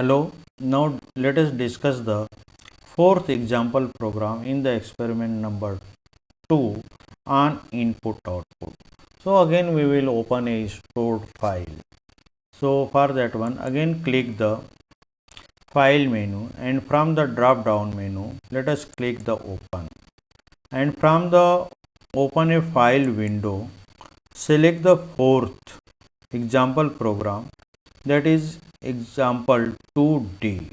Hello, now let us discuss the fourth example program in the experiment number 2 on input output. So again we will open a stored file. So for that one again click the file menu and from the drop down menu let us click the open, and from the open a file window select the fourth example program, that is example 2D,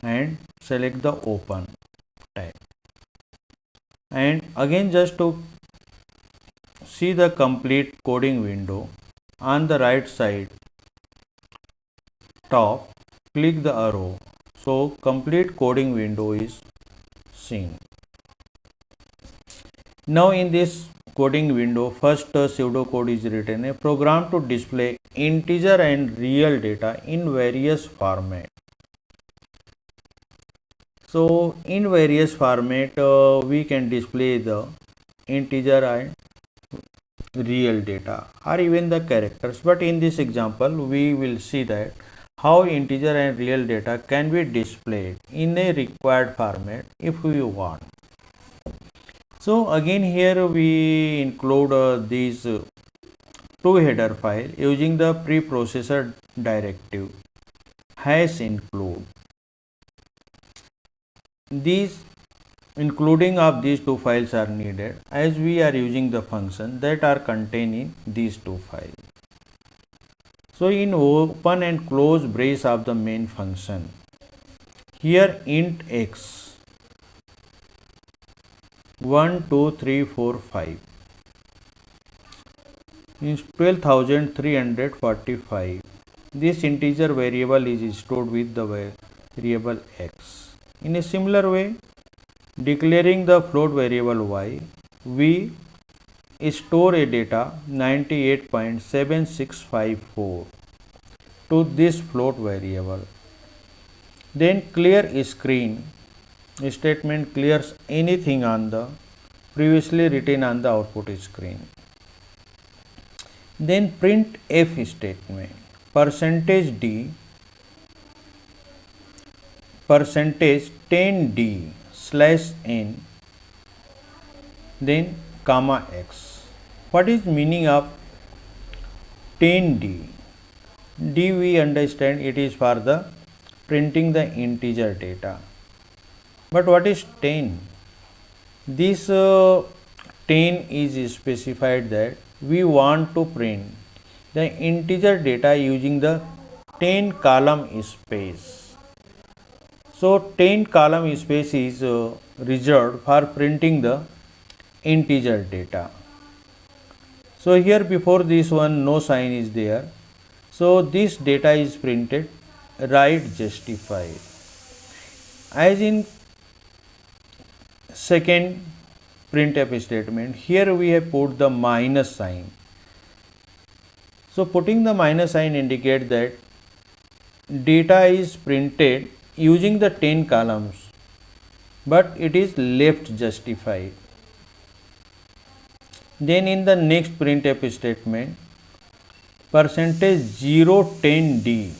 and select the open tab, and again just to see the complete coding window on the right side top click the arrow, so complete coding window is seen. Now in this coding window first pseudocode is written, a program to display integer and real data in various format. So in various format we can display the integer and real data or even the characters, but in this example we will see that how integer and real data can be displayed in a required format if we want. So again here we include these two header file using the preprocessor directive #include. These including of these two files are needed as we are using the function that are contained in these two files. So in open and close brace of the main function, here int x 1 2 3 4 5 means 12,345. This integer variable is stored with the variable x. In a similar way, declaring the float variable y, we store a data 98.7654 to this float variable. Then clear screen statement clears anything on the previously written on the output screen. Then print f statement %d %10d/n, then comma x. What is meaning of 10d? D we understand it is for the printing the integer data. But what is 10? This 10 is specified that we want to print the integer data using the 10 column space. So 10 column space is reserved for printing the integer data. So here before this one no sign is there. So this data is printed write justified. As in second printf statement, here we have put the minus sign. So putting the minus sign indicates that data is printed using the 10 columns, but it is left justified. Then in the next printf statement, %010d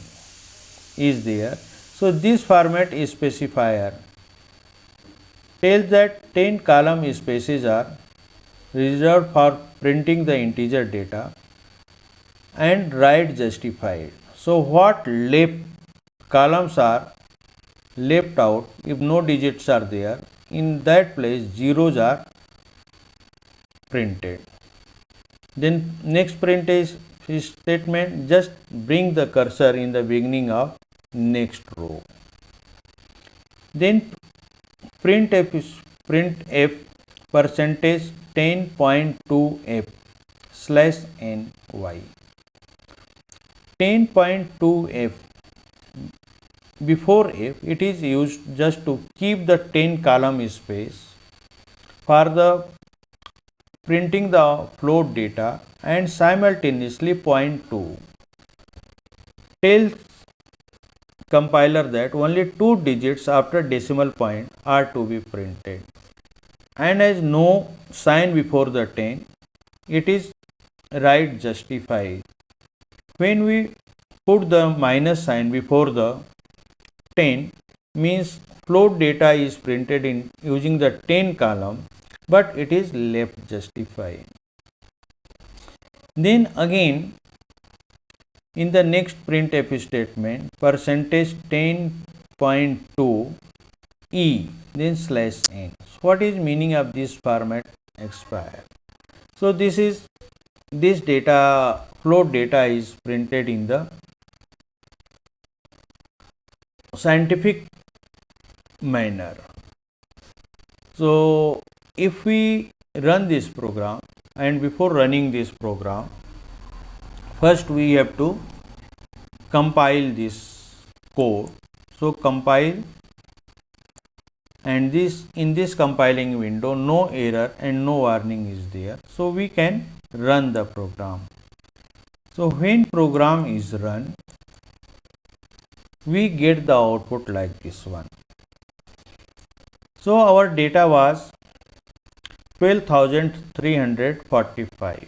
is there. So this format specifier tells that 10 column spaces are reserved for printing the integer data and write justified. So what left columns are left out if no digits are there, in that place zeros are printed. Then next print is statement, just bring the cursor in the beginning of next row. Then printf %10.2f/ny. 10.2f before f it is used just to keep the 10 column space for the printing the float data, and simultaneously point 2 tells compiler that only 2 digits after decimal point are to be printed, and as no sign before the 10 it is write justified. When we put the minus sign before the 10 means float data is printed in using the 10 column, but it is left justified. Then again in the next printf statement, percentage 10.2 e, then slash n. So what is meaning of this format expire? So this data float data is printed in the scientific manner. So if we run this program, and before running this program, first we have to compile this code. So compile, and in this compiling window no error and no warning is there, so we can run the program. So when program is run, we get the output like this one. So our data was 12,345,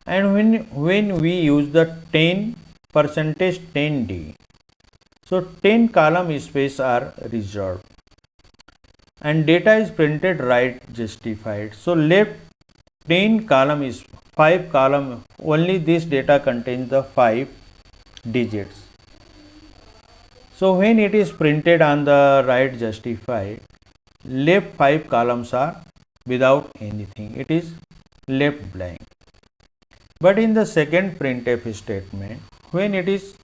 and when we use the 10 percentage 10d, so 10 column space are reserved and data is printed right justified. So left 10 column is 5 column, only this data contains the 5 digits. So when it is printed on the right justified, left 5 columns are without anything, it is left blank. But in the second printf statement, when it is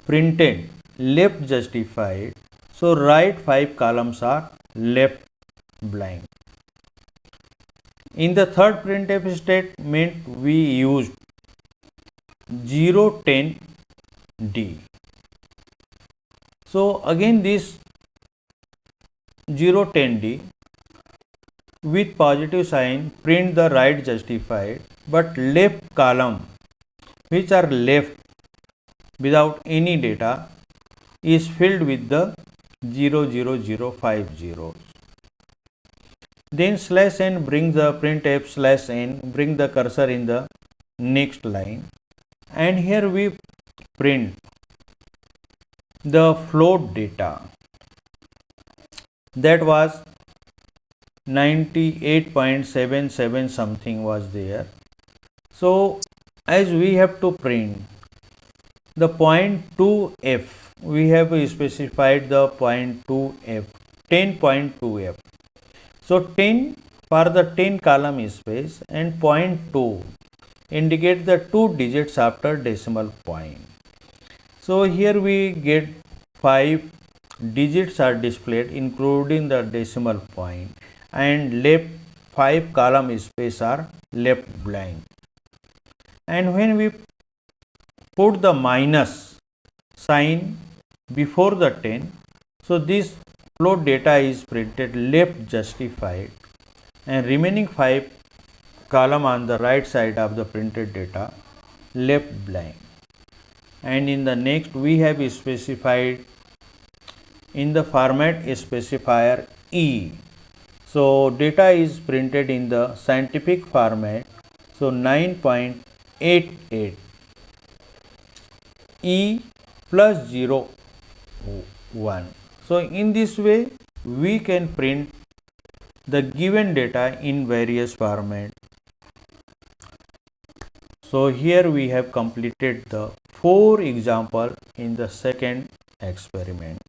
printed left justified, so right 5 columns are left blank. In the third printf statement, we used 010d. So again this 010d with positive sign print the right justified, but left column which are left without any data is filled with the 00050. Then slash n brings the printf slash n, bring the cursor in the next line, and here we print the float data that was 98.77 something was there. So as we have to print the 0.2f, we have specified the 0.2f, 10.2f. So 10 for the 10 column space, and 0.2 indicate the 2 digits after decimal point. So here we get 5 digits are displayed including the decimal point, and left 5 column space are left blank. And when we put the minus sign before the 10, so this float data is printed left justified, and remaining 5 column on the right side of the printed data left blank. And in the next we have specified in the format specifier E. So data is printed in the scientific format, so 9.88 E plus 0 1. So in this way we can print the given data in various format. So here we have completed the 4 example in the second experiment.